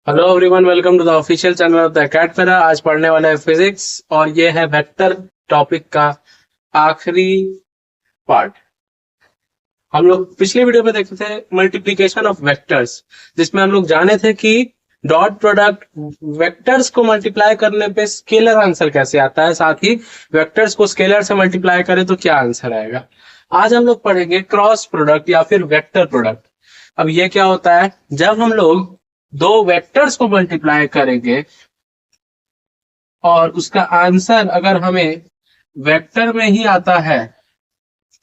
Hello everyone, welcome to the official channel of the academy. आज पढ़ने वाला है फिजिक्स और ये है वेक्टर टॉपिक का आखिरी पार्ट। हम लोग पिछले वीडियो में देखे थे मल्टीप्लिकेशन ऑफ वेक्टर्स, जिसमें हम लोग जाने थे कि डॉट प्रोडक्ट वेक्टर्स को मल्टीप्लाई करने पे स्केलर आंसर कैसे आता है, साथ ही वेक्टर्स को स्केलर से मल्टीप्लाई करें तो क्या आंसर आएगा। आज हम लोग पढ़ेंगे क्रॉस प्रोडक्ट या फिर वेक्टर प्रोडक्ट। अब ये क्या होता है, जब हम लोग दो वेक्टर्स को मल्टीप्लाई करेंगे और उसका आंसर अगर हमें वेक्टर में ही आता है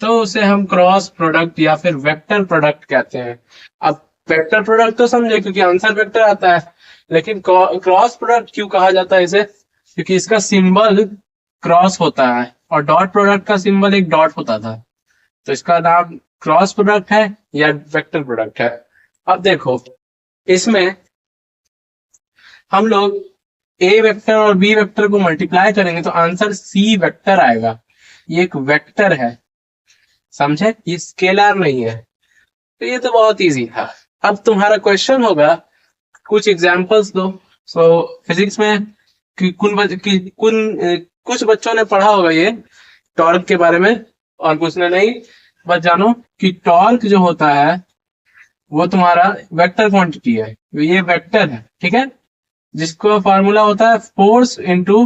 तो उसे हम क्रॉस प्रोडक्ट या फिर वेक्टर प्रोडक्ट कहते हैं। अब वेक्टर प्रोडक्ट तो समझे क्योंकि आंसर वेक्टर आता है, लेकिन क्रॉस प्रोडक्ट क्यों कहा जाता है इसे? क्योंकि इसका सिंबल क्रॉस होता है और डॉट प्रोडक्ट का सिंबल एक डॉट होता था, तो इसका नाम क्रॉस प्रोडक्ट है या वेक्टर प्रोडक्ट है। अब देखो, इसमें हम लोग ए वेक्टर और बी वेक्टर को मल्टीप्लाई करेंगे तो आंसर सी वेक्टर आएगा। ये एक वेक्टर है, समझे? ये स्केलर नहीं है। तो ये तो बहुत इजी था। अब तुम्हारा क्वेश्चन होगा कुछ एग्जांपल्स दो। फिजिक्स में कुछ बच्चों ने पढ़ा होगा ये टॉर्क के बारे में और कुछ ने नहीं। बस जानो कि टॉर्क जो होता है वो तुम्हारा वेक्टर क्वांटिटी है, ये वेक्टर है, ठीक है, जिसको फॉर्मूला होता है फोर्स इनटू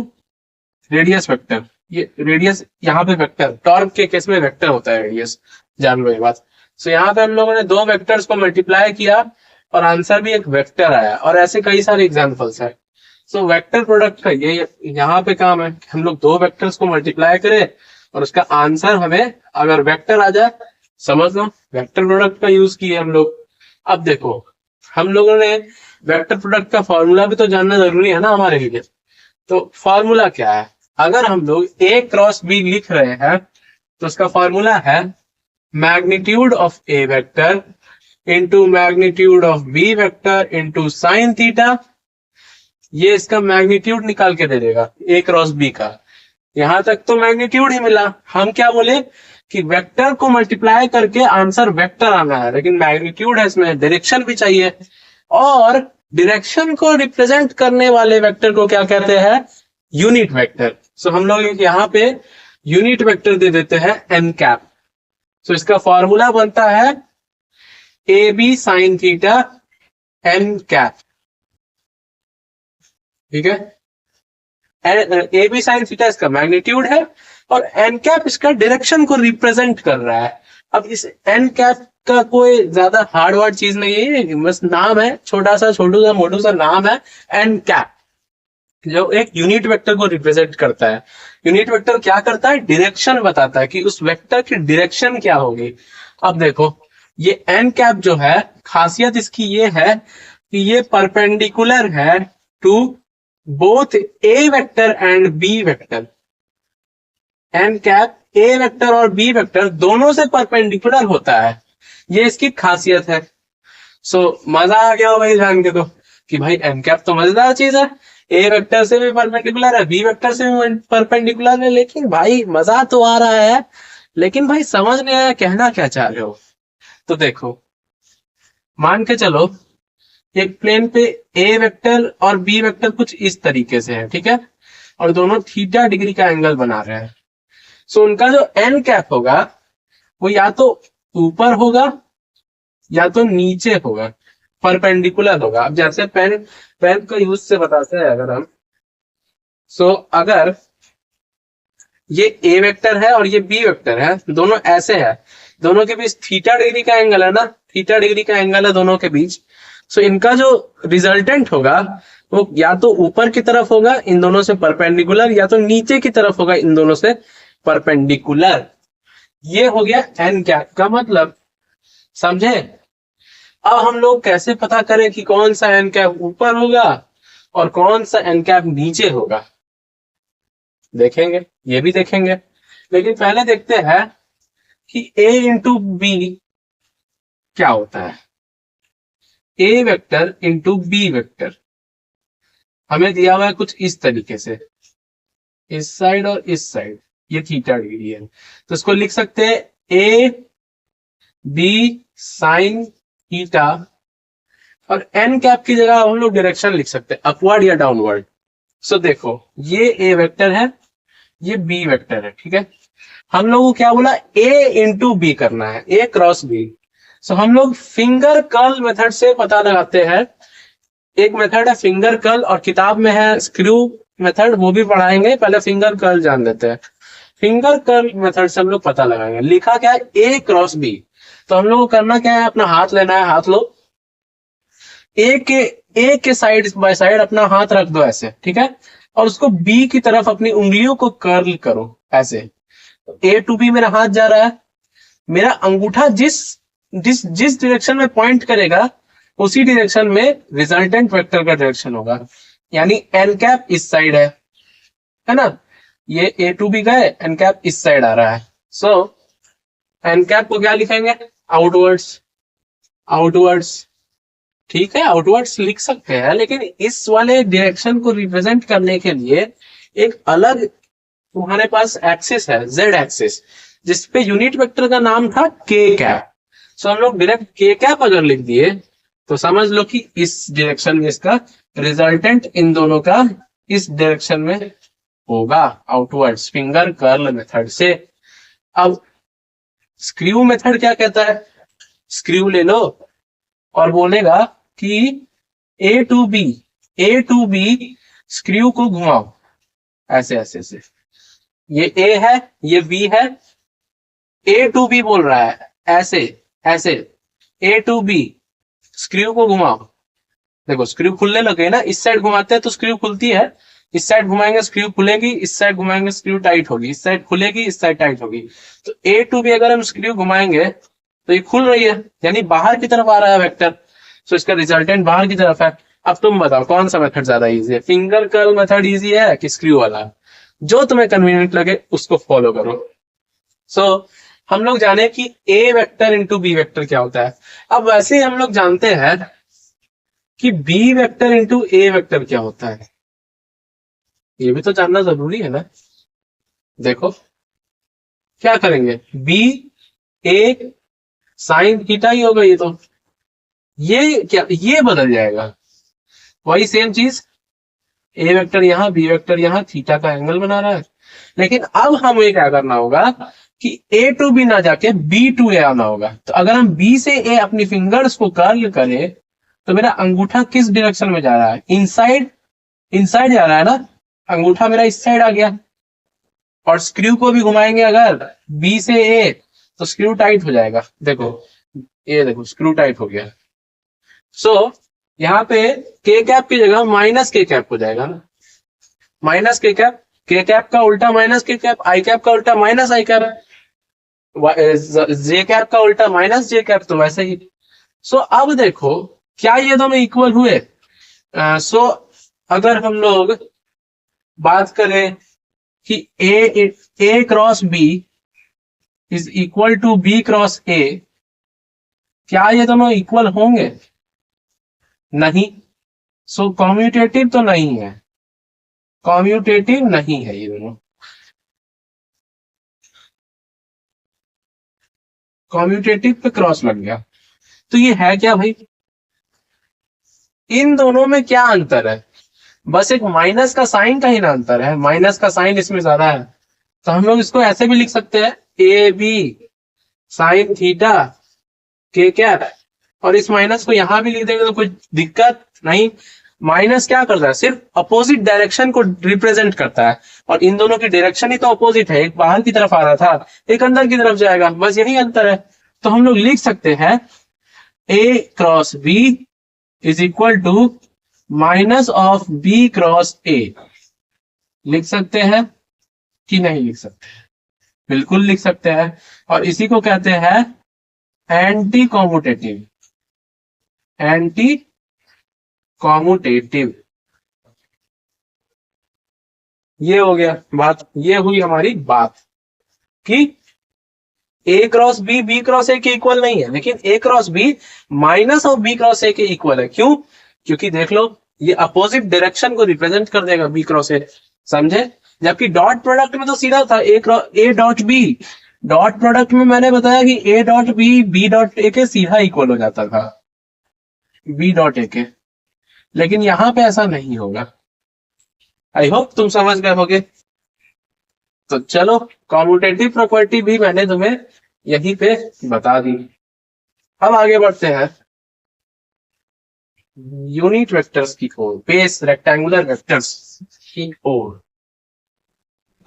रेडियस वेक्टर। ये रेडियस यहाँ पे वेक्टर, टॉर्क के केस में वेक्टर होता है रेडियस, जान लो ये बात। यहाँ पे हम लोगों ने दो वेक्टर्स को मल्टीप्लाई किया और आंसर भी एक वेक्टर आया, और ऐसे कई सारे एग्जांपल्स है। वेक्टर प्रोडक्ट का ये यहाँ पे काम है, हम लोग दो वेक्टर्स को मल्टीप्लाई करें और उसका आंसर हमें अगर वेक्टर आ जाए, समझ लो वेक्टर प्रोडक्ट का यूज किए हम लोग। अब देखो, हम लोगों ने वेक्टर प्रोडक्ट का फॉर्मूला भी तो जानना जरूरी है ना हमारे लिए। तो फॉर्मूला क्या है? अगर हम लोग ए क्रॉस बी लिख रहे हैं तो उसका फॉर्मूला है magnitude of A vector into magnitude of B vector into sine theta. ये इसका मैग्नीट्यूड निकाल के दे देगा ए क्रॉस बी का। यहां तक तो मैग्नीट्यूड ही मिला। हम क्या बोले कि वेक्टर को मल्टीप्लाई करके आंसर वेक्टर आना है, लेकिन मैग्नीट्यूड है, इसमें डायरेक्शन भी चाहिए, और डायरेक्शन को रिप्रेजेंट करने वाले वेक्टर को क्या कहते हैं? Unit vector. हम लोग यहाँ पे यूनिट वेक्टर दे देते हैं एन कैप। इसका फॉर्मूला बनता है A B sine theta N cap, ठीक है। ए बी साइन थीटा इसका मैग्नीट्यूड है और एन कैप इसका डायरेक्शन को रिप्रेजेंट कर रहा है। अब इस एन कैप का कोई ज्यादा हार्ड वर्ड चीज नहीं है, बस नाम है, छोटा सा मोटू सा नाम है एन कैप, जो एक यूनिट वेक्टर को रिप्रेजेंट करता है। यूनिट वेक्टर क्या करता है? डायरेक्शन बताता है कि उस वेक्टर की डायरेक्शन क्या होगी। अब देखो, ये एन कैप जो है, खासियत इसकी ये है कि ये परपेंडिकुलर है to both A vector and B vector. N cap A vector और बी वेक्टर दोनों से परपेंडिकुलर होता है, ये इसकी खासियत है। मजा आ गया भाई जान के तो कि भाई एन कैप तो मजेदार चीज है, ए वेक्टर से भी परपेंडिकुलर है, बी वेक्टर से भी परपेंडिकुलर है। लेकिन भाई मजा तो आ रहा है, लेकिन भाई समझ नहीं आया कहना क्या चाह रहे हो। तो देखो, मान के चलो एक प्लेन पे ए वेक्टर और बी वेक्टर कुछ इस तरीके से है, ठीक है, और दोनों थीटा डिग्री का एंगल बना रहे हैं। उनका जो एन कैप होगा वो या तो ऊपर होगा या तो नीचे होगा, परपेंडिकुलर होगा। अब जैसे पेन का यूज से बताते हैं अगर हम, अगर ये ए वेक्टर है और ये बी वेक्टर है, दोनों ऐसे है, दोनों के बीच थीटा डिग्री का एंगल है ना, थीटा डिग्री का एंगल है दोनों के बीच। इनका जो रिजल्टेंट होगा वो या तो ऊपर की तरफ होगा इन दोनों से परपेंडिकुलर, या तो नीचे की तरफ होगा इन दोनों से परपेंडिकुलर। ये हो गया एन कैप का मतलब, समझे? अब हम लोग कैसे पता करें कि कौन सा एन कैप ऊपर होगा और कौन सा एन कैप नीचे होगा? देखेंगे, ये भी देखेंगे, लेकिन पहले देखते हैं कि ए इंटू बी क्या होता है। ए वेक्टर इंटू बी वेक्टर हमें दिया हुआ है कुछ इस तरीके से, इस साइड और इस साइड, ये थीटा डिग्री है, तो इसको लिख सकते हैं ए बी साइन थीटा और एन कैप की जगह हम लोग डायरेक्शन लिख सकते हैं, अपवर्ड या डाउनवर्ड। सो देखो, ये ए वेक्टर है, ये बी वेक्टर है, ठीक है। हम लोग को क्या बोला, ए इंटू बी करना है, ए क्रॉस बी। सो हम लोग फिंगर कर्ल मेथड से पता लगाते हैं। एक मेथड है फिंगर कर्ल, और किताब में है स्क्रू मेथड, वो भी पढ़ाएंगे, पहले फिंगर कर्ल जान लेते हैं। फिंगर कर्ल मेथड से हम लोग पता लगाएंगे। लिखा क्या है, ए क्रॉस बी। तो हम लोग को करना क्या है, अपना हाथ लेना है, हाथ लो, ए के साइड बाय साइड अपना हाथ रख दो ऐसे, ठीक है, और उसको बी की तरफ अपनी उंगलियों को कर्ल करो ऐसे। ए टू बी मेरा हाथ जा रहा है, मेरा अंगूठा जिस जिस जिस डायरेक्शन में पॉइंट करेगा उसी डायरेक्शन में रिजल्टेंट वेक्टर का डायरेक्शन होगा। यानी एन कैप इस साइड है ना, ये ए टू बी गए, एन कैप इस साइड आ रहा है। सो एन कैप को क्या लिखेंगे, आउटवर्ड्स, आउटवर्ड्स, ठीक है, आउटवर्ड्स लिख सकते हैं। लेकिन इस वाले डायरेक्शन को रिप्रेजेंट करने के लिए एक अलग तुम्हारे पास एक्सिस है, जेड एक्सिस, जिसपे यूनिट वेक्टर का नाम था के कैप। सो हम लोग डायरेक्ट के कैप अगर लिख दिए तो समझ लो कि इस डायरेक्शन में इसका रिजल्टेंट इन दोनों का इस डायरेक्शन में होगा, आउटवर्ड्स, फिंगर कर्ल मेथड से। अब स्क्रू मेथड क्या कहता है, स्क्रू ले लो और बोलेगा कि ए टू बी स्क्रू को घुमाओ ऐसे ऐसे ऐसे। ये ए है, ये बी है, ए टू बी बोल रहा है ऐसे ऐसे, ए टू बी स्क्रू को घुमाओ। देखो स्क्रू खुलने लगे ना, इस साइड घुमाते हैं तो स्क्रू खुलती है, इस साइड घुमाएंगे स्क्रू खुलेगी, इस साइड घुमाएंगे स्क्रू टाइट होगी, इस साइड खुलेगी, इस साइड टाइट होगी। तो ए टू बी अगर हम स्क्रू घुमाएंगे तो ये खुल रही है, यानी बाहर की तरफ आ रहा है वेक्टर। सो इसका रिजल्टेंट बाहर की तरफ है। अब तुम बताओ कौन सा मेथड ज्यादा इजी है, फिंगर कर्ल मेथड इजी है कि स्क्रू वाला? जो तुम्हें कन्वीनियंट लगे उसको फॉलो करो। सो हम लोग जाने कि ए वेक्टर इंटू बी वेक्टर क्या होता है। अब वैसे ही हम लोग जानते हैं कि बी वेक्टर इंटू ए वेक्टर क्या होता है, ये भी तो जानना जरूरी है ना। देखो क्या करेंगे, बी ए साइन थीटा ही होगा, ये तो ये क्या, ये बदल जाएगा, वही सेम चीज, ए वेक्टर यहाँ, बी वेक्टर यहाँ, थीटा का एंगल बना रहा है। लेकिन अब हमें क्या करना होगा कि ए टू बी ना जाके बी टू ए आना होगा। तो अगर हम बी से ए अपनी फिंगर्स को कर्ल करें तो मेरा अंगूठा किस डायरेक्शन में जा रहा है, इनसाइड, इनसाइड जा रहा है ना, अंगूठा मेरा इस साइड आ गया। और स्क्रू को भी घुमाएंगे अगर बी से ए तो स्क्रू टाइट हो जाएगा, देखो ये देखो स्क्रू टाइट हो गया। सो यहाँ पे के कैप की जगह माइनस के कैप हो जाएगा ना, माइनस के कैप, के कैप का उल्टा माइनस के कैप, आई कैप का उल्टा माइनस आई कैप, जे कैप का उल्टा माइनस जे कैप, तो वैसे ही। सो अब देखो क्या ये दोनों इक्वल हुए। सो अगर हम लोग बात करें कि A cross B is equal to B cross A, क्या ये दोनों इक्वल होंगे? नहीं। सो कॉम्यूटेटिव तो नहीं है, कॉम्यूटेटिव नहीं है ये दोनों, कॉम्यूटेटिव पे क्रॉस लग गया। तो ये है क्या भाई, इन दोनों में क्या अंतर है? बस एक माइनस का साइन का ही ना अंतर है, माइनस का साइन इसमें ज्यादा है। तो हम लोग इसको ऐसे भी लिख सकते हैं, ए बी साइन थीटा के कैप, और इस माइनस को यहां भी लिख देंगे तो कोई दिक्कत नहीं। माइनस क्या करता है, सिर्फ अपोजिट डायरेक्शन को रिप्रेजेंट करता है, और इन दोनों की डायरेक्शन ही तो अपोजिट है, एक बाहर की तरफ आ रहा था, एक अंदर की तरफ जाएगा, बस यही अंतर है। तो हम लोग लिख सकते हैं A cross B is equal to minus of B cross A. लिख सकते हैं कि नहीं लिख सकते? बिल्कुल लिख सकते हैं, और इसी को कहते हैं एंटी कॉम्यूटेटिव, एंटी कॉम्यूटेटिव। ये हो गया बात, ये हुई हमारी बात कि A cross B B cross A के इक्वल नहीं है, लेकिन A cross B minus of B cross A के इक्वल है। क्यों? क्योंकि देख लो ये अपोजिट डायरेक्शन को रिप्रेजेंट कर देगा बी क्रॉस ए, समझे? जबकि डॉट प्रोडक्ट में तो सीधा था A dot B, dot product में मैंने बताया कि A dot B B dot A के सीधा इक्वल हो जाता था। बी डॉट ए के, लेकिन यहाँ पे ऐसा नहीं होगा। आई होप तुम समझ गए होगे। तो चलो, कॉम्यूटेटिव प्रॉपर्टी भी मैंने तुम्हें यहीं पे बता दी। अब आगे बढ़ते हैं यूनिट वेक्टर्स की ओर, बेस रेक्टेंगुलर वेक्टर्स की ओर।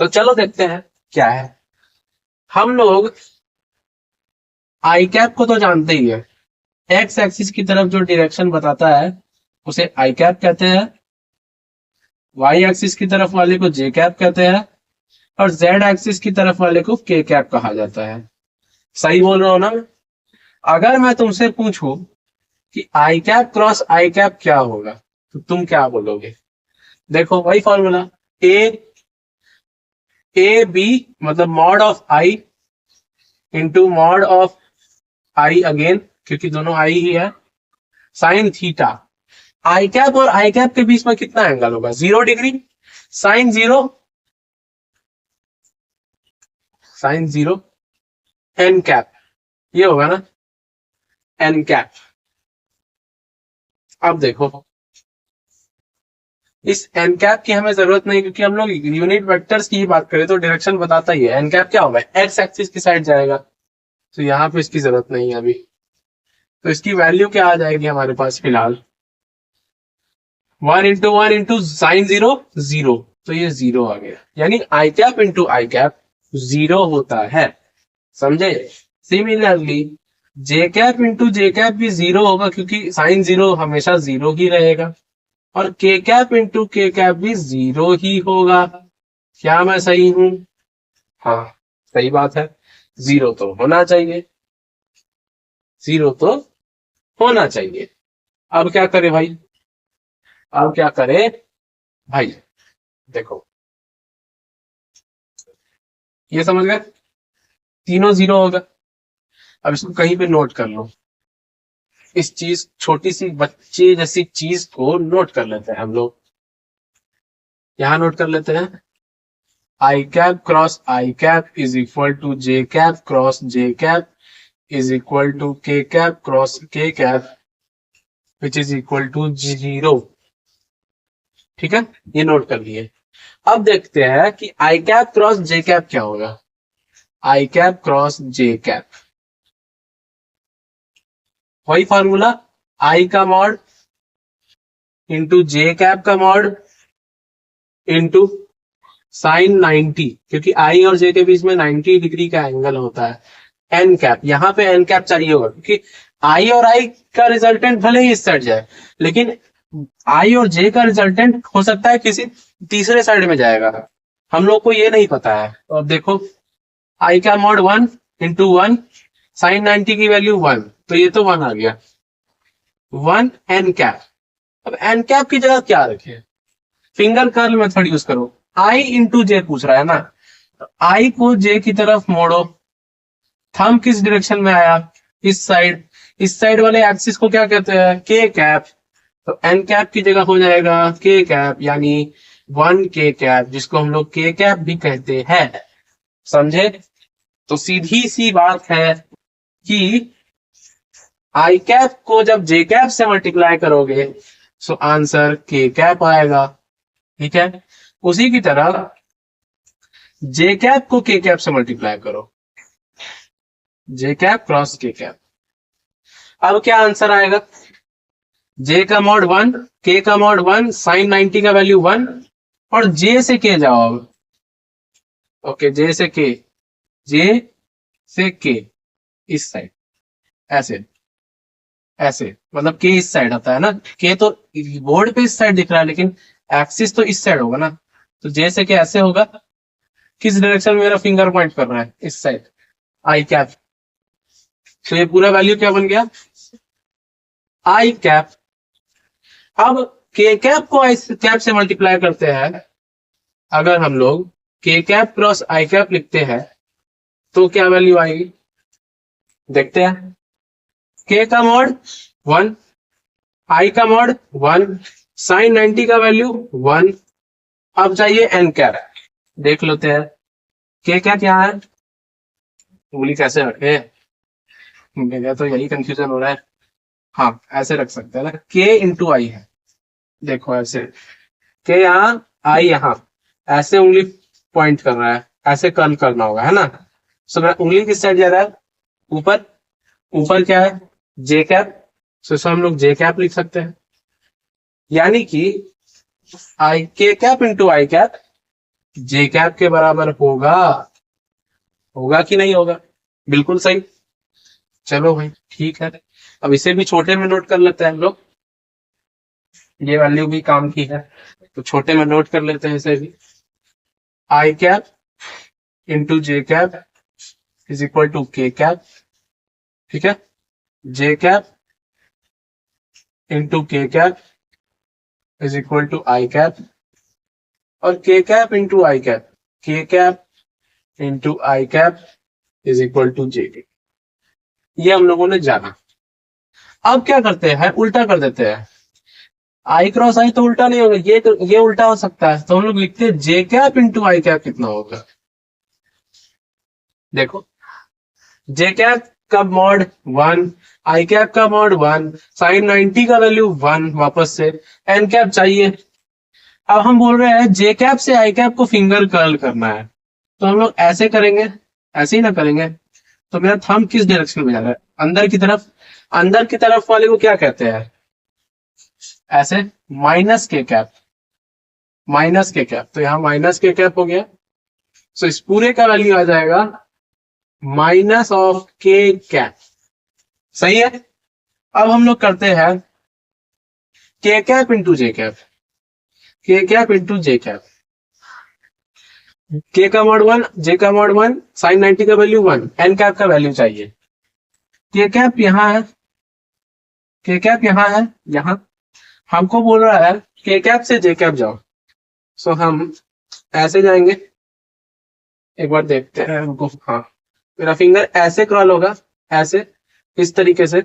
तो चलो देखते हैं क्या है। हम लोग आई कैप को तो जानते ही है, एक्स एक्सिस की तरफ जो डायरेक्शन बताता है उसे आई कैप कहते हैं, वाई एक्सिस की तरफ वाले को जे कैप कहते हैं, और जेड एक्सिस की तरफ वाले को के कैप कहा जाता है। सही बोल रहा हूं ना? अगर मैं तुमसे पूछूं कि आई कैप क्रॉस आई कैप क्या होगा, तो तुम क्या बोलोगे? देखो वही फॉर्मूला, ए बी मतलब mod of I into mod of I again, क्योंकि दोनों आई ही है, साइन थीटा। आई कैप और आई कैप के बीच में कितना एंगल होगा? 0 degree. Sine 0, sine 0 N cap, ये होगा ना एन कैप। अब देखो, इस एन कैप की हमें जरूरत नहीं, क्योंकि हम लोग यूनिट वेक्टर्स की बात करें तो डायरेक्शन बताता ही है। एन कैप क्या होगा? एक्स एक्सिस की साइड जाएगा, तो यहाँ पे इसकी जरूरत नहीं है अभी। तो इसकी वैल्यू क्या आ जाएगी हमारे पास फिलहाल? 1 इंटू साइन 0 0, तो ये 0 आ गया। यानी आई कैप इंटू आई कैप 0 होता है, समझे? सिमिलरली जे कैप इंटू जे कैप भी 0 होगा, क्योंकि साइन 0 हमेशा 0 ही रहेगा, और K cap into K cap भी 0 ही होगा। क्या मैं सही हूं? हाँ, सही बात है। 0 तो होना चाहिए, 0 तो होना चाहिए। अब क्या करे भाई? अब क्या करे भाई? देखो, ये समझ गए, तीनों 0 होगा। अब इसको कहीं पे नोट कर लो, इस चीज, छोटी सी बच्चे जैसी चीज को नोट कर लेते हैं हम लोग। यहां नोट कर लेते हैं, I cap cross I cap is equal to J cap cross J cap is equal to K cap cross K cap which is equal to 0। ठीक है, ये नोट कर लिए। अब देखते हैं कि आई कैप क्रॉस जे कैप क्या होगा। आई कैप क्रॉस जे कैप, वही फॉर्मूला, आई का मॉड इंटू जे कैप का मॉड इंटू साइन 90, क्योंकि आई और जे के बीच में 90 डिग्री का एंगल होता है। एन कैप, यहाँ पे एन कैप चाहिए होगा, क्योंकि आई और आई का रिजल्टेंट भले ही इस साइड जाए, लेकिन आई और जे का रिजल्टेंट हो सकता है किसी तीसरे साइड में जाएगा, हम लोग को ये नहीं पता है। तो अब देखो, आई का मॉड 1 इंटू 1, साइन 90 की वैल्यू 1, तो ये तो 1 आ गया, 1 एन कैप। अब एन कैप की जगह क्या रखे? फिंगर कर्ल मेथड यूज करो। आई इंटू जे पूछ रहा है ना, तो आई को जे की तरफ मोड़ो। थंब किस डायरेक्शन में आया? इस साइड। इस साइड वाले एक्सिस को क्या कहते हैं? के कैप। तो एन कैप की जगह हो जाएगा के कैप, यानी 1 के कैप, जिसको हम लोग के कैप भी कहते हैं, समझे? तो सीधी सी बात है कि आई कैप को जब जे कैप से मल्टीप्लाई करोगे तो आंसर के कैप आएगा। ठीक है, उसी की तरह जे कैप को के कैप से मल्टीप्लाई करो, जे कैप क्रॉस के कैप। अब क्या आंसर आएगा? जे का मॉड 1, के का मॉड 1, साइन 90 का वैल्यू 1, और जे से के जाओ। ओके, जे से के, जे से के इस साइड, ऐसे ऐसे, मतलब के इस साइड आता है ना, के तो बोर्ड पे इस साइड दिख रहा है, लेकिन एक्सिस तो इस साइड होगा ना, तो जे से के ऐसे होगा। किस डायरेक्शन में मेरा फिंगर पॉइंट कर रहा है? इस साइड, आई कैप। तो ये पूरा वैल्यू क्या बन गया? आई कैप। अब के कैप को आई कैप से मल्टीप्लाई करते हैं, अगर हम लोग के कैप क्रॉस आई कैप लिखते हैं तो क्या वैल्यू आएगी? देखते हैं। के का मॉड 1, आई का मॉड 1, साइन 90 का वैल्यू 1। अब चाहिए एन कैप, देख लेते हैं के क्या क्या है। उंगली कैसे रखे, मेरा तो यही कंफ्यूजन हो रहा है। हाँ ऐसे रख सकते हैं ना, k इंटू आई है, देखो ऐसे k यहाँ आई यहाँ, ऐसे उंगली पॉइंट कर रहा है, ऐसे कर्ल करना होगा है ना। सो मैं उंगली किस साइड जा रहा है, ऊपर, ऊपर क्या है जे कैप, सो इसमें हम लोग जे कैप लिख सकते हैं, यानी कि आई के cap into I cap J cap के बराबर होगा, होगा कि नहीं होगा, बिल्कुल सही। चलो भाई ठीक है, अब इसे भी छोटे में नोट कर लेते हैं हम लोग, ये वैल्यू भी काम की है, तो छोटे में नोट कर लेते हैं इसे भी, I cap into J cap is equal to K cap, ठीक है, J cap into K cap is equal to I cap, और K cap into I cap, K cap into I cap is equal to J cap, ये हम लोगों ने जाना। अब क्या करते हैं, उल्टा कर देते हैं, आई क्रॉस आई तो उल्टा नहीं होगा, ये उल्टा हो सकता है, तो हम लोग लिखते हैं जे कैप इंटू आई कैप कितना होगा, देखो जे कैप का मॉड 1, आई कैप का मॉड 1, साइन 90 का वैल्यू 1, वापस से एन कैप चाहिए। अब हम बोल रहे हैं जे कैप से आई कैप को फिंगर कर्ल करना है, तो हम लोग ऐसे करेंगे, ऐसे ही ना करेंगे, तो मेरा थंब किस डायरेक्शन में जा रहा है, अंदर की तरफ, अंदर की तरफ वाले को क्या कहते हैं, ऐसे माइनस के कैप, माइनस के कैप, तो यहाँ माइनस के कैप हो गया, सो इस पूरे का वैल्यू आ जाएगा माइनस ऑफ के कैप, सही है। अब हम लोग करते हैं के cap into J cap, K cap into J cap, के का मॉड 1, जे का मॉड 1, साइन 90 का वैल्यू 1, एन कैप का वैल्यू चाहिए, के कैप यहाँ है, के कैप यहाँ है, यहाँ हमको बोल रहा है के कैप से जे कैप जाओ, सो हम ऐसे जाएंगे, एक बार देखते हैं हमको, हाँ मेरा फिंगर ऐसे क्रॉल होगा, ऐसे इस तरीके से,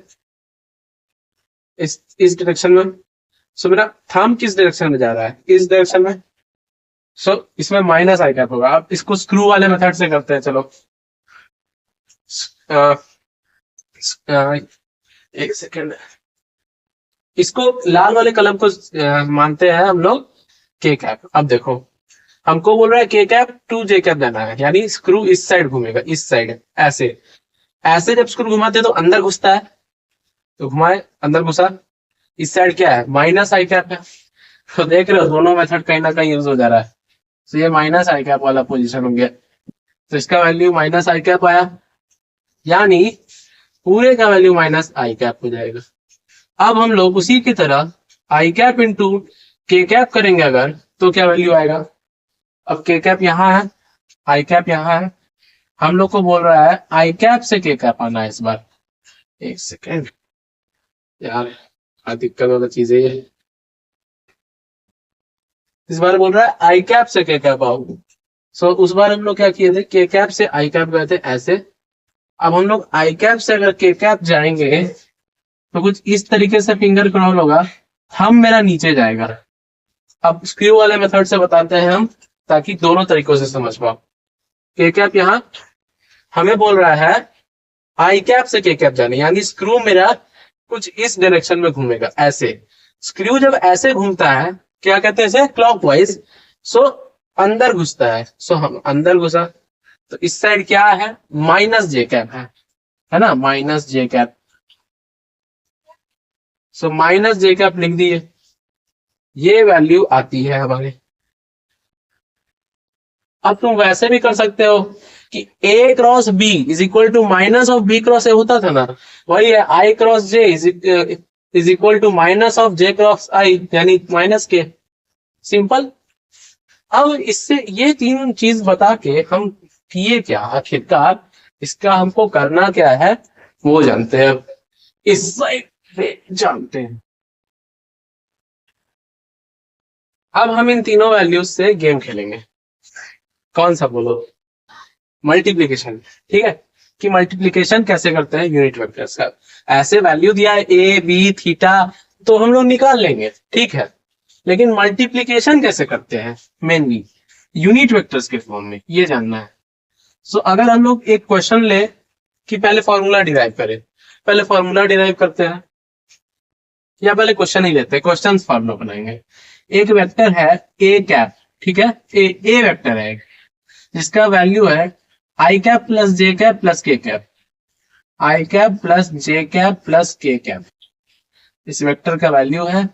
इस डायरेक्शन में, सो मेरा थंब किस डायरेक्शन में जा रहा है, इस डायरेक्शन में, सो इसमें माइनस आई कैप होगा। अब इसको स्क्रू वाले मेथड से करते हैं, चलो एक सेकेंड, इसको लाल वाले कलम को मानते हैं हम लोग के कैप। अब देखो हमको बोल रहा है के कैप टू जे कैप जाना है, यानी स्क्रू इस साइड घूमेगा, इस साइड ऐसे, ऐसे जब स्क्रू घुमाते हैं तो अंदर घुसता है, तो घुमाए अंदर घुसा, इस साइड क्या है माइनस आई कैप है, तो देख रहे हो दोनों मेथड कहीं ना कहीं यूज हो जा रहा है, तो ये माइनस आई कैप वाला पोजीशन हो गया, तो इसका वैल्यू माइनस आई कैप आया, यानी पूरे का वैल्यू माइनस आई कैप हो जाएगा। अब हम लोग उसी की तरह आई कैप इंटू के कैप करेंगे अगर, तो क्या वैल्यू आएगा, अब के कैप यहाँ है, आई कैप यहाँ है, हम लोग को बोल रहा है आई कैप से के कैप आना है इस बार, एक सेकेंड यार दिक्कत वाला चीज है ये, इस बार बोल रहा है आई कैप से के कैप आओ, सो उस बार हम लोग क्या किए थे, के कैप से आई कैप गए थे ऐसे, अब हम लोग आई कैप से अगर के कैप जाएंगे तो कुछ इस तरीके से फिंगर क्रॉल होगा, हम मेरा नीचे जाएगा। अब स्क्रू वाले मेथड से बताते हैं हम, ताकि दोनों तरीकों से समझ पाओ। के कैप यहाँ हमें बोल रहा है आई कैप से के कैप जाने, यानी स्क्रू मेरा कुछ इस डायरेक्शन में घूमेगा ऐसे, स्क्रू जब ऐसे घूमता है क्या कहते हैं इसे, क्लॉकवाइज, सो अंदर घुसता है, सो हम अंदर घुसा, तो इस साइड क्या है माइनस जे कैप है ना, minus J cap, so minus J cap लिख दिए, ये वैल्यू आती है हमारे। अब तुम वैसे भी कर सकते हो कि a cross b is equal to minus of b cross A होता था ना, वही है i cross j is equal to minus of j cross i, यानी माइनस के, सिंपल। अब इससे ये तीन चीज बता के हम किए क्या, आखिरकार इसका हमको करना क्या है वो जानते हैं, इस साइड पे जानते हैं। अब हम इन तीनों वैल्यूज से गेम खेलेंगे, कौन सा बोलो, मल्टीप्लीकेशन, ठीक है, कि मल्टीप्लीकेशन कैसे करते हैं यूनिट वेक्टर्स का, ऐसे वैल्यू दिया है ए बी थीटा तो हम लोग निकाल लेंगे, ठीक है, लेकिन मल्टीप्लीकेशन कैसे करते हैं मेनली यूनिट वेक्टर्स के फॉर्म में, ये जानना है। सो अगर हम लोग एक क्वेश्चन ले कि पहले फॉर्मूला डिराइव करें, पहले फॉर्मूला डिराइव करते हैं, या पहले क्वेश्चन ही लेते हैं, क्वेश्चन फॉर्मूला बनाएंगे। एक वेक्टर है ए कैप, ठीक है, ए वेक्टर है जिसका वैल्यू है I cap plus J cap plus K cap, I cap plus J cap plus K cap, इस वेक्टर का वैल्यू है।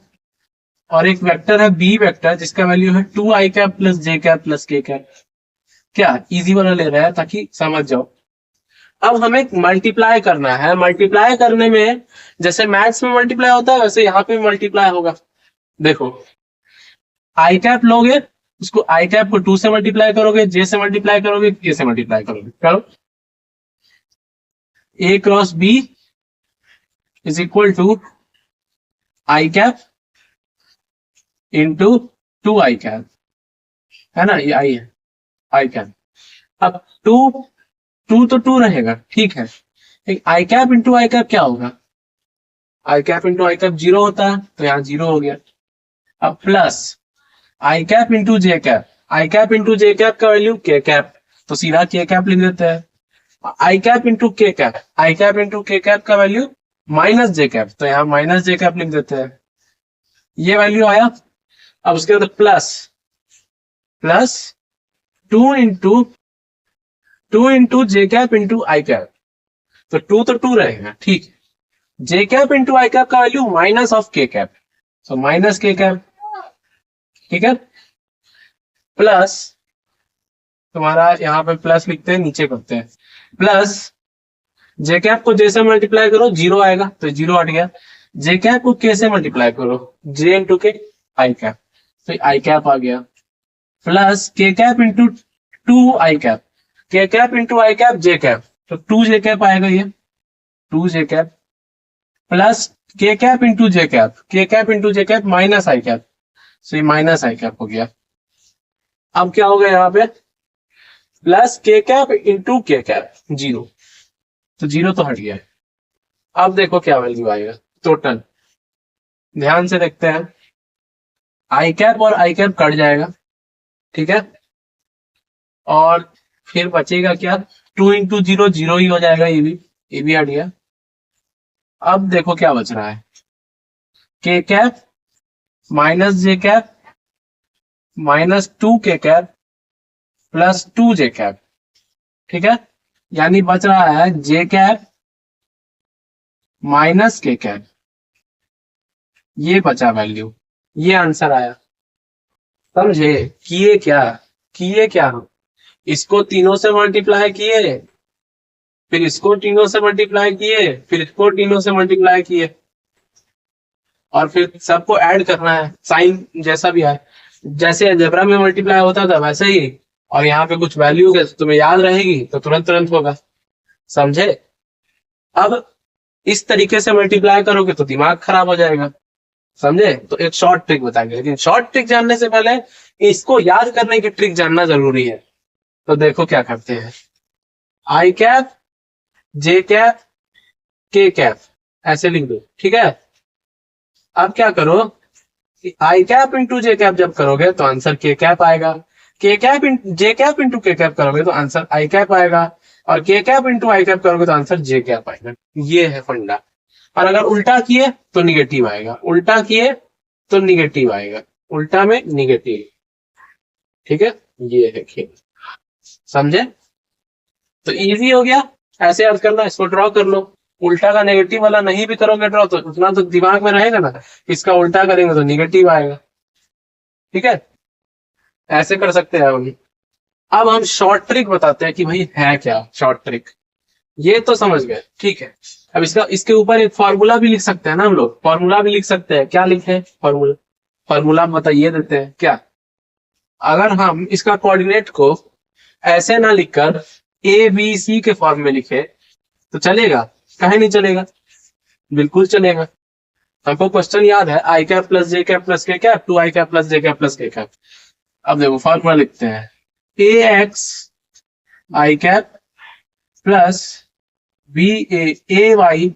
और एक वेक्टर है बी वेक्टर जिसका वैल्यू है 2 I cap plus J cap plus K cap. क्या इजी वाला ले रहा है ताकि समझ जाओ। अब हमें मल्टीप्लाई करना है, मल्टीप्लाई करने में जैसे मैथ्स में मल्टीप्लाई होता है वैसे यहाँ पे मल्टीप्लाई होगा। देखो आई कैप लोगे, उसको आई कैप को 2 से मल्टीप्लाई करोगे, जे से मल्टीप्लाई करोगे, के से मल्टीप्लाई करोगे, करो A cross B is equal to I cap into 2 I cap, है ना, ये आई है आई कैप। अब 2 तो 2 रहेगा, ठीक है, एक आई कैप इंटू आई कैप क्या होगा, आई कैप इंटू आई कैप 0 होता है तो यहाँ 0 हो गया। अब प्लस आई कैप इंटू जे कैप, आई कैप इंटू जे कैप का वैल्यू के कैप, तो सीधा के कैप लिख देते हैं। I cap into K cap, I cap into K cap का वैल्यू माइनस जे कैप, तो यहाँ माइनस जे कैप लिख देते हैं, ये वैल्यू आया। अब उसके बाद plus 2 into J cap into I cap, तो 2 तो 2 रहेगा, ठीक है, J cap into I cap का वैल्यू माइनस ऑफ के कैप, तो माइनस के कैप, ठीक है, प्लस तुम्हारा यहाँ पे प्लस लिखते हैं, नीचे करते हैं, प्लस जे कैप को जे से मल्टीप्लाई करो 0 आएगा तो 0 हट गया, जे कैप को के से मल्टीप्लाई करो, जे इंटू के आई कैप, तो आई कैप आ गया, plus K cap into 2 I cap, K cap into I cap J cap, तो 2 जे कैप आएगा, ये 2 जे cap, plus K cap into J cap, K cap into J cap minus आई cap, तो ये minus आई cap हो गया। अब क्या होगा यहाँ पे, plus K cap into K cap 0, तो 0 तो हट गया। अब देखो क्या वैल्यू आएगा टोटल, ध्यान से देखते हैं, आई कैप और आई कैप कट जाएगा, ठीक है, और फिर बचेगा क्या, 2 इंटू 0 0 ही हो जाएगा, ये भी हट गया। अब देखो क्या बच रहा है, के cap minus J cap minus 2 के कैप प्लस 2 जे कैप, ठीक है, यानी बच रहा है जे कैप माइनस के कैप, ये बचा वैल्यू, ये आंसर आया। समझे, किए क्या हम इसको तीनों से मल्टीप्लाई किए, फिर इसको तीनों से मल्टीप्लाई किए, फिर इसको तीनों से मल्टीप्लाई किए, और फिर सबको ऐड करना है, साइन जैसा भी है, जैसे अलजेब्रा में मल्टीप्लाई होता था वैसे ही, और यहाँ पे कुछ वैल्यू है तुम्हें याद रहेगी तो तुरंत होगा, समझे। अब इस तरीके से मल्टीप्लाई करोगे तो दिमाग खराब हो जाएगा, समझे। तो एक शॉर्ट ट्रिक बताएंगे, लेकिन शॉर्ट ट्रिक जानने से पहले इसको याद करने की ट्रिक जानना जरूरी है। तो देखो क्या करते हैं, I cap J cap K cap ऐसे लिख दो, ठीक है। अब क्या करो, आई कैप इंटू जे कैप जब करोगे तो आंसर के कैप आएगा, के कैप जे कैप इंटू के कैप करोगे तो आंसर आई कैप आएगा, और K cap into I cap करोगे तो आंसर जे कैप आएगा। ये है फंडा। और अगर उल्टा किए तो निगेटिव आएगा, उल्टा किए तो निगेटिव आएगा, उल्टा में निगेटिव, ठीक है। ये है खेल, समझे। तो इजी हो गया, ऐसे याद करना, इसको ड्रॉ कर लो। उल्टा का नेगेटिव वाला नहीं भी करोगे ड्रॉ तो उतना तो दिमाग में रहेगा ना, इसका उल्टा करेंगे तो निगेटिव आएगा, ठीक है। ऐसे कर सकते हैं हम। अब हम शॉर्ट ट्रिक बताते हैं कि भाई है क्या शॉर्ट ट्रिक, ये तो समझ गए, ठीक है। अब इसके ऊपर एक फॉर्मूला भी लिख सकते हैं ना हम लोग, फॉर्मूला भी लिख सकते हैं। क्या लिखे फॉर्मूला बताइए देते हैं क्या। अगर हम इसका कोऑर्डिनेट को ऐसे ना लिखकर ए बी सी के फॉर्म में लिखे तो चलेगा, कहीं नहीं चलेगा, बिल्कुल चलेगा। हमको क्वेश्चन याद है, I cap plus J cap plus K cap 2 I cap plus J cap plus K cap. अब देखो फॉर्मूला लिखते हैं, A X I cap plus B A Y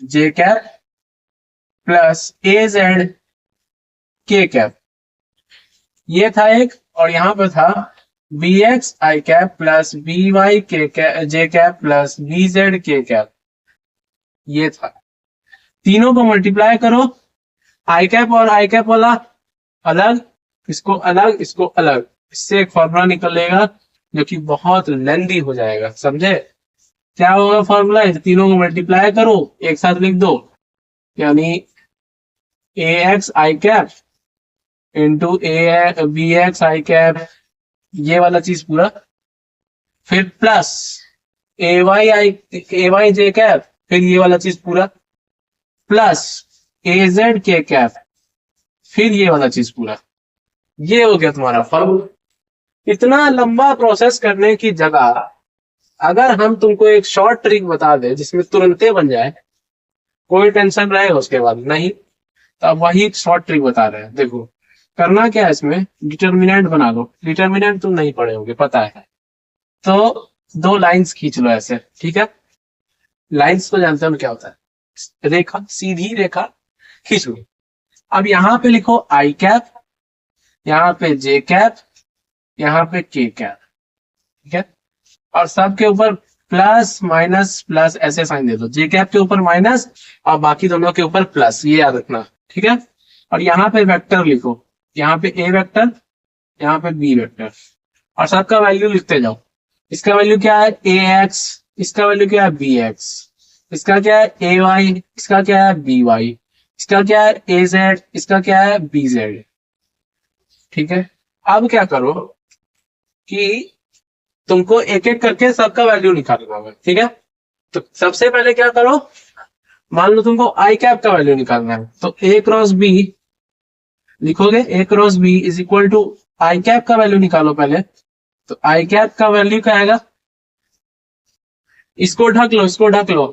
J cap plus A Z K cap, ये था एक। और यहाँ पे था B X I cap plus B Y के जे cap plus B Z K cap, ये था। तीनों को मल्टीप्लाई करो, आई कैप और आई कैप वाला अलग, इसको अलग, इसको अलग, इससे एक फॉर्मूला निकलेगा जो कि बहुत लेंदी हो जाएगा, समझे? क्या होगा फॉर्मूला? तीनों को मल्टीप्लाई करो, एक साथ लिख दो, यानी A X I cap into A B X I cap, ये वाला चीज पूरा, फिर plus A Y J cap, फिर ये वाला चीज पूरा, plus A Z K cap, फिर ये वाला चीज पूरा। ये हो गया तुम्हारा फॉर्मूला। इतना लंबा प्रोसेस करने की जगह अगर हम तुमको एक शॉर्ट ट्रिक बता दे जिसमें तुरंते बन जाए, कोई टेंशन रहेगा उसके बाद नहीं। तो अब वही शॉर्ट ट्रिक बता रहे हैं। देखो करना क्या है, इसमें डिटर्मिनेंट बना लो। डिटर्मिनेंट तुम नहीं पढ़े होगे, पता है, तो दो लाइंस खींच लो ऐसे, ठीक है? लाइंस तो जानते हो क्या होता है, रेखा, सीधी रेखा खींच लो। अब यहाँ पे लिखो आई कैप, यहाँ पे जे कैप, यहाँ पे के कैप, ठीक है? और सबके ऊपर प्लस माइनस प्लस ऐसे साइन दे दो। जे कैप के ऊपर माइनस और बाकी दोनों के ऊपर प्लस, ये याद रखना, ठीक है? और यहाँ पे वेक्टर लिखो, यहाँ पे ए वेक्टर, यहाँ पे बी वेक्टर, और सबका वैल्यू लिखते जाओ। इसका वैल्यू क्या है? ए एक्स, इसका वैल्यू क्या है? बी एक्स, इसका क्या है? ए वाई, इसका क्या है? बी वाई, इसका क्या है? ए जेड, इसका क्या है? बी जेड, ठीक है? अब क्या करो कि तुमको एक एक करके सबका वैल्यू निकालना होगा, ठीक है? तो सबसे पहले क्या करो, मान लो तुमको आई कैप का वैल्यू निकालना है, तो ए क्रॉस बी लिखोगे, A cross B is equal to I cap का वैल्यू निकालो पहले। तो आई कैप का वैल्यू क्या आएगा? इसको ढक लो, इसको ढक लो,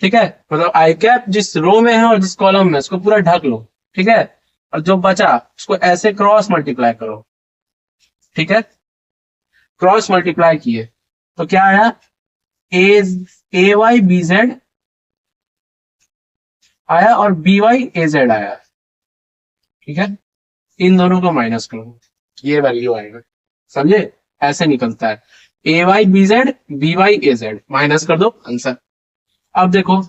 ठीक है? मतलब आई कैप जिस रो में है और जिस कॉलम में, उसको पूरा ढक लो, ठीक है? और जो बचा उसको ऐसे क्रॉस मल्टीप्लाई करो, ठीक है? क्रॉस मल्टीप्लाई किए तो क्या आया? ए वाई बी जेड आया और बी वाई ए जेड आया, ठीक है? इन दोनों को माइनस करो, ये वैल्यू आएगा, समझे? ऐसे निकलता है, A Y B Z, B Y A Z, minus कर दो, आंसर। अब देखो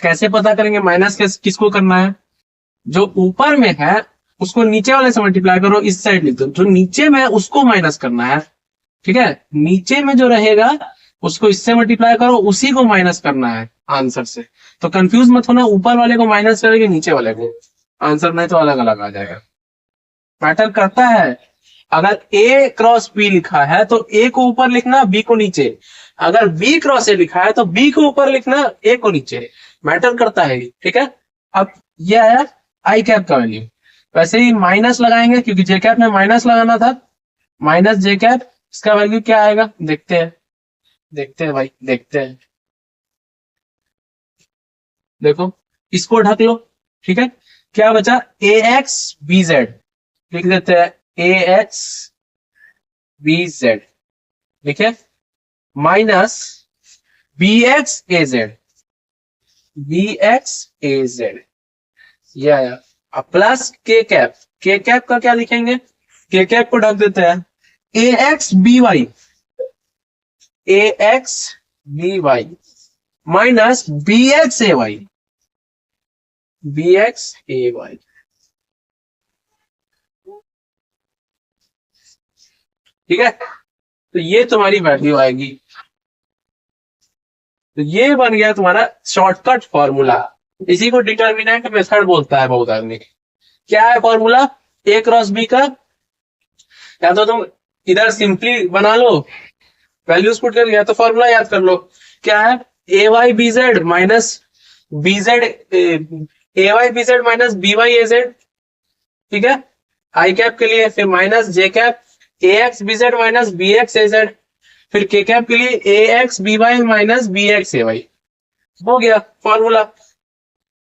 कैसे पता करेंगे माइनस किसको करना है? जो ऊपर में है उसको नीचे वाले से मल्टीप्लाई करो, इस साइड लिख दो। जो नीचे में है उसको माइनस करना है, ठीक है? नीचे में जो रहेगा उसको इससे मल्टीप्लाई करो, उसी को माइनस करना है आंसर से। तो कंफ्यूज मत होना, ऊपर वाले को माइनस करेंगे, नीचे वाले को, आंसर नहीं तो अलग अलग आ जाएगा। मैटर करता है। अगर ए क्रॉस बी लिखा है तो ए को ऊपर लिखना, बी को नीचे। अगर बी क्रॉस ए लिखा है तो बी को ऊपर लिखना, ए को नीचे। मैटर करता है, ठीक है? अब ये आया आई कैप का वैल्यू। वैसे ही माइनस लगाएंगे क्योंकि जे कैप में माइनस लगाना था, माइनस जे कैप, इसका वैल्यू क्या आएगा? देखते हैं, देखते हैं भाई, देखते हैं। देखो इसको ढक लो, ठीक है? क्या बचा? ए एक्स बी जेड लिख देते हैं, ए एक्स बी जेड, ठीक है? Minus B X A Z, B X A Z, ये आया। अब plus K cap, K cap का क्या लिखेंगे? के कैप को ढक देते हैं, A X B Y, A X B Y minus B X A Y, B X A Y, ठीक है? तो ये तुम्हारी वैल्यू आएगी। तो ये बन गया तुम्हारा शॉर्टकट फॉर्मूला। इसी को डिटर्मिनेंट मेथड बोलता है बहुत आदमी। क्या है फॉर्मूला? ए क्रॉस बी का, या तो तुम इधर सिंपली बना लो, वैल्यूज पुट कर, या तो फॉर्मूला याद कर लो। क्या है? A Y B Z minus B Z, A Y B Z minus B Y A Z, ठीक है? आई कैप के लिए फिर minus J cap A X B Z minus B X A Z, फिर के कैप के लिए A X B Y minus B X A Y. हो गया फॉर्मूला,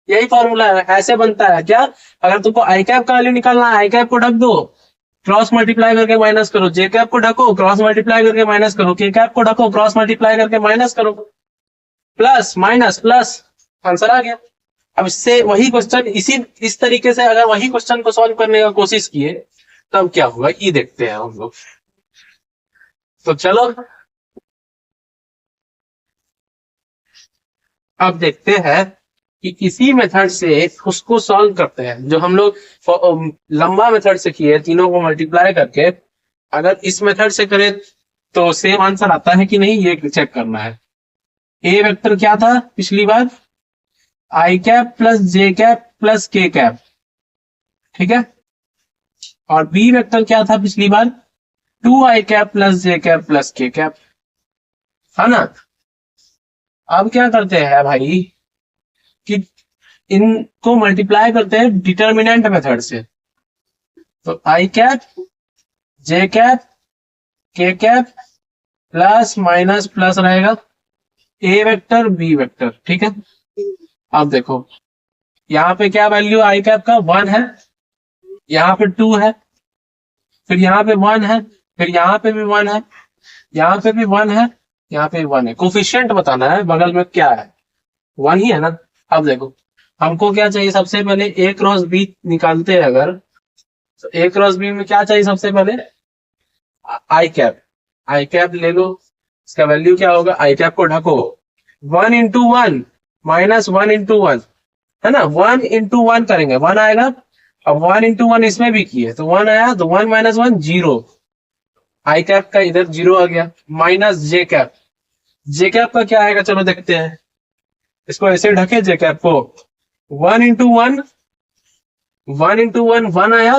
यही फॉर्मूला है। ऐसे बनता है क्या? अगर तुमको आई कैप का वैल्यू निकालना है, आई कैप को ढक दो, क्रॉस मल्टीप्लाई करके माइनस करो, जे कैप को ढको, क्रॉस मल्टीप्लाई करके माइनस करो, के कैप को ढको, क्रॉस मल्टीप्लाई करके माइनस करो, प्लस माइनस प्लस, आंसर आ गया। अब इससे वही क्वेश्चन इस तरीके से अगर वही क्वेश्चन को सॉल्व करने का कोशिश किए तब क्या होगा, ये देखते हैं हम लोग। तो चलो अब देखते हैं कि इसी मेथड से उसको सॉल्व करते हैं, जो हम लोग लंबा मेथड से किए, तीनों को मल्टीप्लाई करके अगर इस मेथड से करें तो सेम आंसर आता है कि नहीं, ये चेक करना है। ए वेक्टर क्या था पिछली बार, आई cap plus J cap plus K cap, ठीक है। और बी वेक्टर क्या था पिछली बार, 2i cap plus J cap plus K cap, है ना। अब क्या करते हैं भाई कि इनको मल्टीप्लाई करते हैं डिटर्मिनेंट मेथड से। तो आई कैप जे cap K cap plus minus plus रहेगा ए वेक्टर बी वेक्टर, ठीक है। अब देखो यहाँ पे क्या वैल्यू आई कैप का 1 है, यहाँ पे 2 है, फिर यहाँ पे 1 है, फिर यहाँ पे भी 1 है, यहाँ पे भी 1 है, यहाँ पे 1 है। कोफिशिएंट बताना है बगल में क्या है, 1 ही है ना। अब देखो हमको क्या चाहिए, सबसे पहले ए क्रॉस बी निकालते हैं अगर, तो ए क्रॉस बी में क्या चाहिए सबसे पहले, आई कैप। आई कैप ले लो, इसका वैल्यू क्या होगा, आई कैप को ढको 1 इंटू 1 माइनस 1 इंटू 1, है ना। 1 इंटू 1 करेंगे 1 आएगा, अब 1 इंटू 1 इसमें भी किए तो 1 आया, तो 1 माइनस 1 0, आई कैप का इधर 0 आ गया, माइनस जे कैप। जे कैप का क्या आएगा, चलो देखते हैं। इसको ऐसे ढके जे कैप को, 1 इंटू 1 1 इंटू 1 1 आया,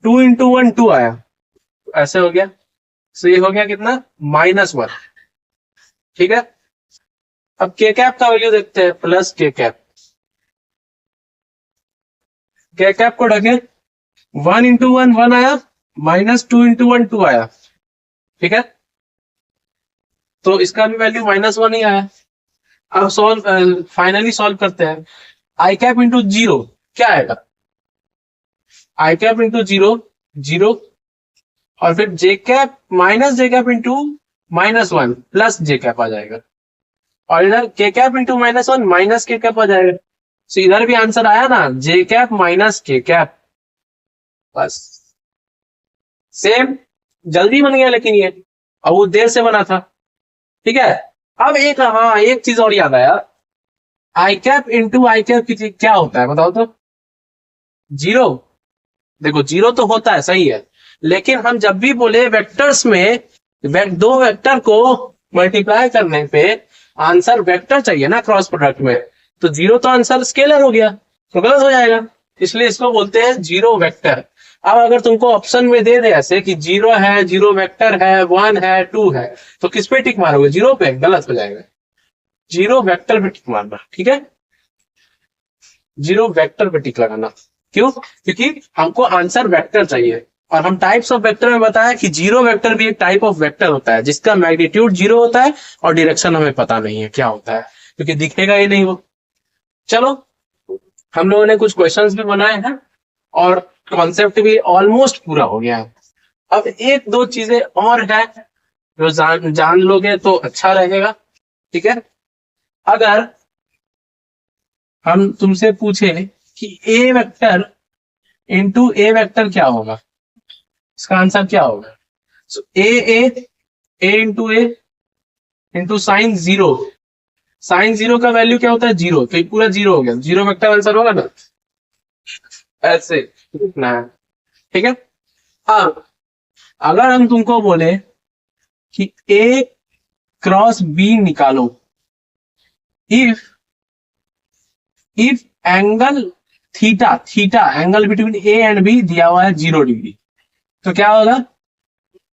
2 इंटू 1 2 आया, ऐसे हो गया। तो ये हो गया कितना, -1, ठीक है। अब के कैप का वैल्यू देखते हैं, plus K cap. K cap को ढके 1 इंटू 1 1 आया, माइनस 2 इंटू 1 2 आया, ठीक है। तो इसका भी वैल्यू -1 ही आया। अब फाइनली सॉल्व करते हैं। आई कैप इंटू 0 क्या आएगा, आई कैप इंटू 0 0, और फिर जे cap minus J cap into -1 plus J cap आ जाएगा, और इधर के कैप इंटू -1 माइनस के कैप आ जाएगा। तो इधर भी आंसर आया ना, जे कैप माइनस के कैप, बस सेम, जल्दी बन गया लेकिन ये, अब वो देर से बना था, ठीक है। अब एक चीज और याद आया, आई कैप इंटू आई कैप की क्या होता है बताओ तो, 0। देखो 0 तो होता है, सही है, लेकिन हम जब भी बोले वेक्टर्स में दो वेक्टर को मल्टीप्लाई करने पे आंसर वेक्टर चाहिए ना क्रॉस प्रोडक्ट में, तो 0 तो आंसर स्केलर हो गया, तो गलत हो जाएगा, इसलिए इसको बोलते हैं 0 वेक्टर। अब अगर तुमको ऑप्शन में दे दे ऐसे कि 0 है, 0 वेक्टर है, 1 है, 2 है, तो किस पे टिक मारोगे, 0 पे, गलत हो जाएगा। 0 वेक्टर पे टिक मारना, ठीक है, 0 वेक्टर पे टिक लगाना। क्यों, क्योंकि हमको आंसर वेक्टर चाहिए, और हम टाइप्स ऑफ वेक्टर में बताया कि 0 वेक्टर भी एक टाइप ऑफ वेक्टर होता है जिसका मैग्नीट्यूड 0 होता है और डायरेक्शन हमें पता नहीं है क्या होता है, क्योंकि दिखेगा ही नहीं वो। चलो हम लोगों ने कुछ क्वेश्चंस भी बनाए हैं और कॉन्सेप्ट भी ऑलमोस्ट पूरा हो गया है। अब एक दो चीजें और है जो जान लोगे तो अच्छा रहेगा, ठीक है। अगर हम तुमसे पूछे कि ए वेक्टर इंटू ए वेक्टर क्या होगा, इसका आंसर क्या होगा, ए इंटू साइन 0, साइन 0 का वैल्यू क्या होता है, 0, तो पूरा 0 हो गया, 0 वेक्टर आंसर होगा ना, ऐसे लिखना है, ठीक है। अब अगर हम तुमको बोले कि ए क्रॉस बी निकालो, if angle theta angle between A and B दिया हुआ है 0 डिग्री, तो क्या होगा,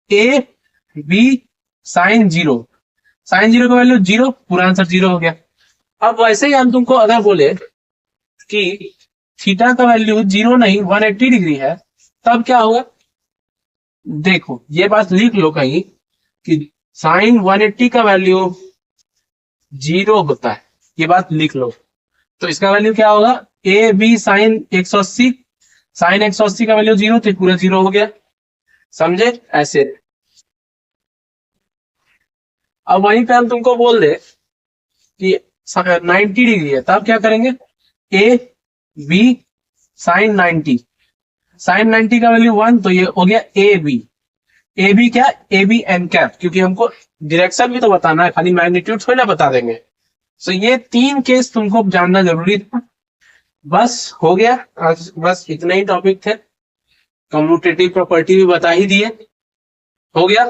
ए बी साइन 0, साइन 0 का वैल्यू 0, पूरा आंसर 0 हो गया। अब वैसे ही हम तुमको अगर बोले कि थीटा का वैल्यू 0 नहीं 180 डिग्री है, तब क्या होगा, देखो ये बात लिख लो कहीं कि साइन 180 का वैल्यू 0 होता है, ये बात लिख लो। तो इसका वैल्यू क्या होगा, ए बी साइन 180, साइन 180 का वैल्यू 0, तो पूरा 0 हो गया, समझे ऐसे। अब वहीं पे हम तुमको बोल दे कि 90 डिग्री है, तब क्या करेंगे, ए बी साइन 90, साइन 90 का वैल्यू 1, तो ये हो गया ए बी क्या, ए बी एन कैप, क्योंकि हमको डायरेक्शन भी तो बताना है, खाली मैग्नीट्यूड थोड़ी ना बता देंगे, सो ये 3 केस तुमको जानना जरूरी था। बस हो गया आज, बस इतना ही टॉपिक थे। कम्यूटेटिव प्रॉपर्टी भी बता ही दिए, हो गया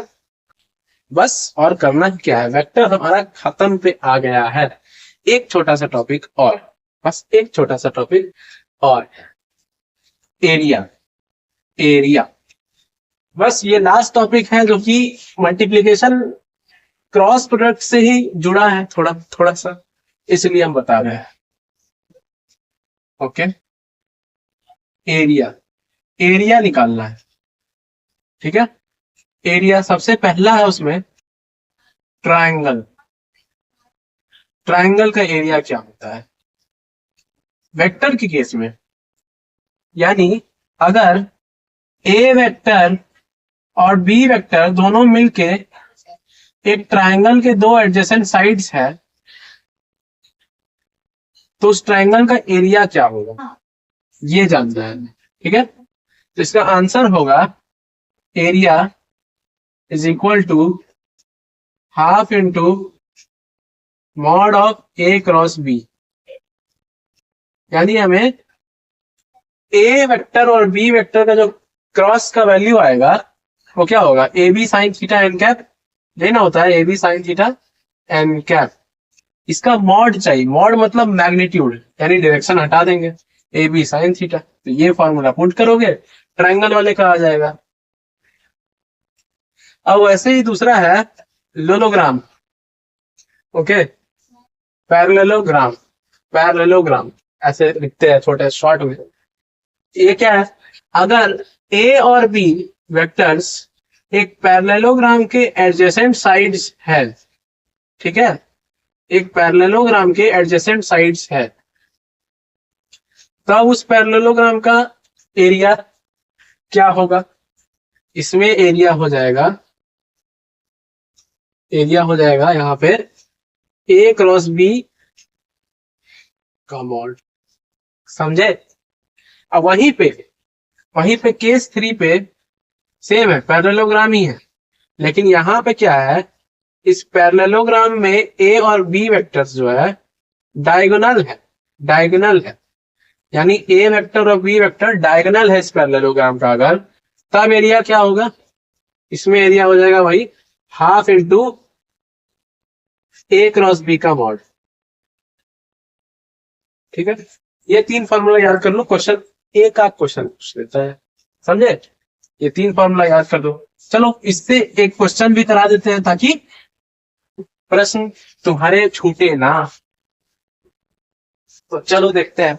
बस। और करना क्या है, वेक्टर हमारा खत्म पे आ गया है। एक छोटा सा टॉपिक और, बस एक छोटा सा टॉपिक और, एरिया। एरिया बस ये लास्ट टॉपिक है, जो कि मल्टीप्लीकेशन क्रॉस प्रोडक्ट से ही जुड़ा है थोड़ा थोड़ा सा, इसलिए हम बता रहे हैं। ओके, एरिया, एरिया निकालना है, ठीक है। एरिया सबसे पहला है उसमें ट्रायंगल। ट्रायंगल का एरिया क्या होता है वेक्टर के केस में, यानी अगर ए वेक्टर और बी वेक्टर दोनों मिलके एक ट्रायंगल के 2 एडजेसेंट साइड्स है, तो उस ट्रायंगल का एरिया क्या होगा ये जानना है, ठीक है। तो इसका आंसर होगा area is equal to half into mod of A cross B. यानी हमें ए वेक्टर और बी वेक्टर का जो क्रॉस का वैल्यू आएगा वो क्या होगा, A B sine theta N cap लेना होता है, A B sine theta N cap. इसका मॉड चाहिए, मॉड मतलब मैग्नीट्यूड, यानी डायरेक्शन हटा देंगे, ए बी साइन थीटा। तो ये फॉर्मूला पुट करोगे, ट्रायंगल वाले का आ जाएगा। अब वैसे ही दूसरा है लोलोग्राम। ओके, पैरेललोग्राम, पैरेललोग्राम ऐसे लिखते हैं छोटे शॉर्ट में। ये क्या है, अगर ए और बी वेक्टर्स एक पैरेललोग्राम के एडजेसेंट साइड्स है, ठीक है, एक पैरेललोग्राम के एडजेसेंट साइड्स है, तब उस पैरेललोग्राम का एरिया क्या होगा। इसमें एरिया हो जाएगा, एरिया हो जाएगा यहाँ पे ए क्रॉस बी का मॉड, समझे। अब वहीं पे केस 3 पे सेम है, पैरेललोग्राम ही है, लेकिन यहाँ पे क्या है, इस पैरेललोग्राम में ए और बी वेक्टर्स जो है डायगोनल है, डायगोनल है, यानी ए वेक्टर और बी वेक्टर डायगोनल है इस पैरेललोग्राम का, अगर तब एरिया क्या होगा, इसमें एरिया हो जाएगा भाई हाफ इंटू ए क्रॉस बी का मॉड, ठीक है। ये 3 फॉर्मूला याद कर लो, क्वेश्चन एक आध क्वेश्चन पूछ लेता है, समझे। ये 3 फॉर्मूला याद कर दो। चलो इससे एक क्वेश्चन भी करा देते हैं ताकि प्रश्न तुम्हारे छूटे ना। तो चलो देखते हैं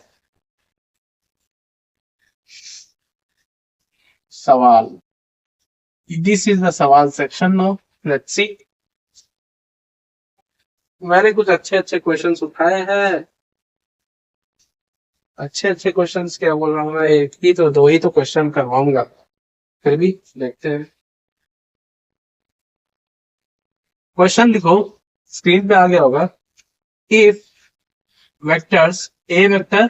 सवाल। दिस इज द सवाल सेक्शन नाउ, लेट्स सी। मैंने कुछ अच्छे अच्छे क्वेश्चंस उठाए हैं, अच्छे अच्छे क्वेश्चंस क्या बोल रहा हूँ मैं, एक ही तो 2 ही तो क्वेश्चन करवाऊंगा, फिर भी देखते हैं। क्वेश्चन लिखो, स्क्रीन पे आ गया होगा। If vectors A vector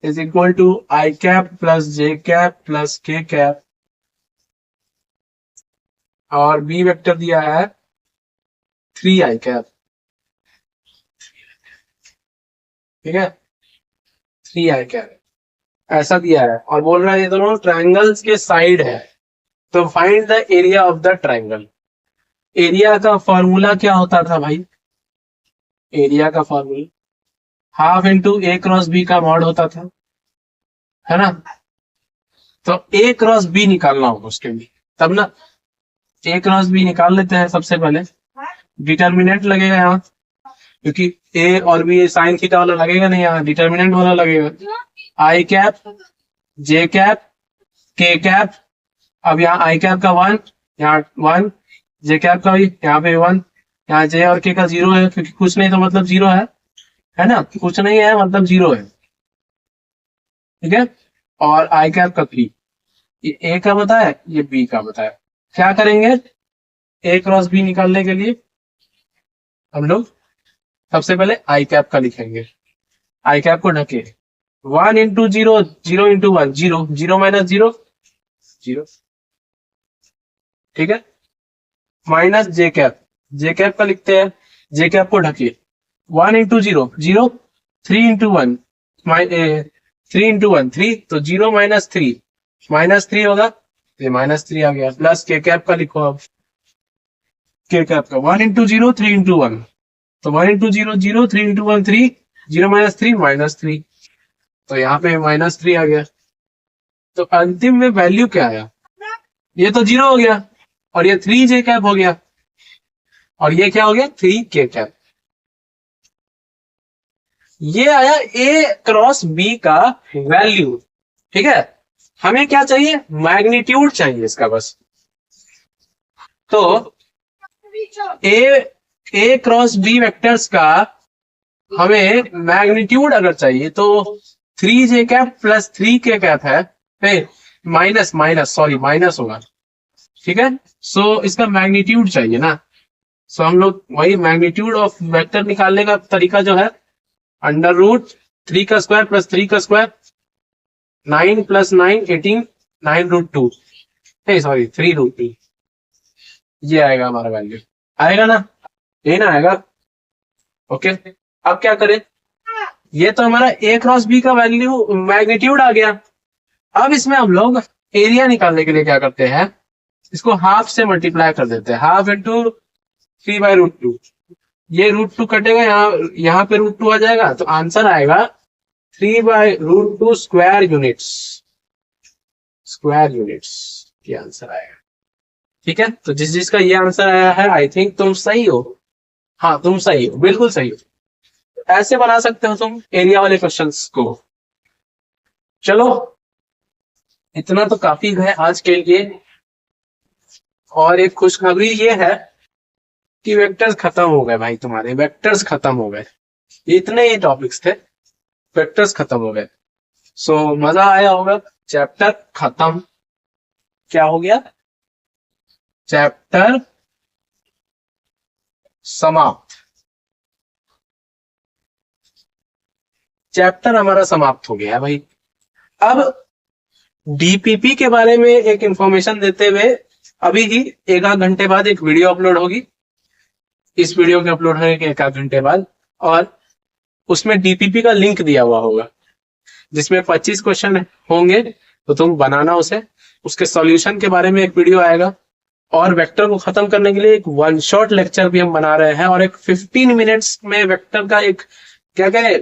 is equal to I cap plus J cap plus K cap, और बी वेक्टर दिया है 3 आई कैप, ठीक है, 3 आई कैप ऐसा दिया है, और बोल रहा है ये दोनों ट्रायंगल्स के साइड है, तो find the area of the triangle. Area का फॉर्मूला क्या होता था भाई, एरिया का फॉर्मूला हाफ इंटू ए क्रॉस बी का मॉड होता था, है ना। तो ए क्रॉस बी निकालना होगा उसके लिए, तब ना ए क्रॉस बी निकाल लेते हैं। सबसे पहले डिटर्मिनेंट लगेगा यहाँ, क्योंकि ए और बी साइन थीटा वाला लगेगा नहीं, यहाँ डिटर्मिनेंट वाला लगेगा। आई कैप, जे कैप, के कैप। अब यहाँ आई कैप का 1, यहाँ 1, जे कैप का भी यहाँ पे 1, यहाँ जे और के का 0 है, क्योंकि कुछ नहीं तो मतलब 0 है ना, कुछ नहीं है मतलब 0 है, ठीक है। और आई कैप का 3, ये ए का बताया, ये बी का बताया। क्या करेंगे ए क्रॉस बी निकालने के लिए, हम लोग सबसे पहले आई कैप का लिखेंगे, आई कैप को ढके 1 इंटू 0, 0 इंटू 1, 0, 0 माइनस 0, 0, ठीक है, माइनस जे कैप, जे कैप का लिखते हैं, जे कैप को ढकिए 1 इंटू 0 0, 3 इंटू 1 3 इंटू 1 3, तो 0 माइनस थ्री होगा, ये -3 आ गया, प्लस के कैप का लिखो अब, के कैप का 1 इंटू 0 3 इंटू 1, तो 1 इंटू 0 0, 3 इंटू 1 3, 0 -3 तो यहाँ पे -3 आ गया। तो अंतिम में वैल्यू क्या आया, ये तो 0 हो गया और ये 3 जे कैप हो गया और ये क्या हो गया 3 के कैप। ये आया ए क्रॉस बी का वैल्यू, ठीक है। हमें क्या चाहिए, मैग्नीट्यूड चाहिए इसका बस। तो ए क्रॉस बी वेक्टर्स का हमें मैग्नीट्यूड अगर चाहिए तो 3 जे कैप प्लस 3 के कैप है, माइनस होगा, ठीक है। सो इसका मैग्नीट्यूड चाहिए ना, सो हम लोग वही मैग्नीट्यूड ऑफ वेक्टर निकालने का तरीका जो है, अंडर रूट 3 का स्क्वायर प्लस 3 का स्क्वायर, 9 प्लस 9 18, 9 रूट 2, 3 रूट 2, ये आएगा हमारा वैल्यू, आएगा ना, ये ना आएगा। ओके, अब क्या करें, ये तो हमारा ए क्रॉस बी का वैल्यू मैग्नीट्यूड आ गया। अब इसमें हम लोग एरिया निकालने के लिए क्या करते हैं, इसको हाफ से मल्टीप्लाई कर देते हैं, हाफ इंटू 3/√2, ये √2 कटेगा, यहाँ पे √2 आ जाएगा, तो आंसर आएगा 3/√2 स्क्वायर यूनिट्स ये आंसर आएगा, ठीक है। तो जिसका ये आंसर आया है, आई थिंक तुम सही हो, हाँ तुम सही हो, बिल्कुल सही हो। ऐसे बना सकते हो तुम एरिया वाले क्वेश्चंस को। चलो, इतना तो काफी है आज के लिए। और एक खुशखबरी ये है कि वेक्टर्स खत्म हो गए भाई, तुम्हारे वेक्टर्स खत्म हो गए, इतने ही टॉपिक्स थे, वेक्टर्स खत्म हो गए। सो मजा आया होगा, चैप्टर खत्म, क्या हो गया, चैप्टर समाप्त, चैप्टर हमारा समाप्त हो गया है भाई। अब डीपीपी के बारे में एक इंफॉर्मेशन देते हुए, अभी ही 1 घंटे बाद एक वीडियो अपलोड होगी, इस वीडियो के अपलोड होने के 1 घंटे बाद, और उसमें डीपीपी का लिंक दिया हुआ होगा, जिसमें 25 क्वेश्चन होंगे, तो तुम बनाना उसे, उसके सॉल्यूशन के बारे में एक वीडियो आएगा, और वेक्टर को खत्म करने के लिए एक 1 शॉट लेक्चर भी हम बना रहे हैं, और एक 15 मिनट्स में वेक्टर का एक क्या कहे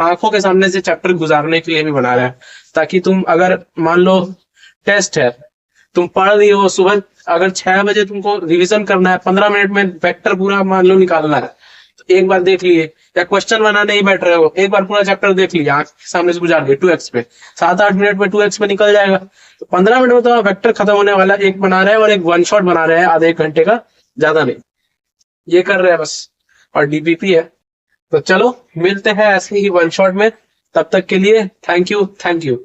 आंखों के सामने से चैप्टर गुजारने के लिए भी बना रहे हैं, ताकि तुम अगर मान लो टेस्ट है, तुम पढ़ रही हो सुबह, अगर 6 बजे तुमको रिवीजन करना है, 15 मिनट में वेक्टर पूरा मान लो निकालना है, तो एक बार देख लिए, या क्वेश्चन बनाने ही बैठ रहे हो, एक बार पूरा चैप्टर देख लिया, आंख के सामने से गुजार दिए 2x पे, 7-8 मिनट में 2x पे निकल जाएगा। तो 15 मिनट में तो वेक्टर खत्म होने वाला, एक बना रहे हैं और एक 1 शॉट बना रहे हैं, आधे 1 घंटे का, ज्यादा नहीं, ये कर रहे हैं बस, और डीपीपी है। तो चलो मिलते हैं ऐसे ही 1 शॉट में, तब तक के लिए थैंक यू।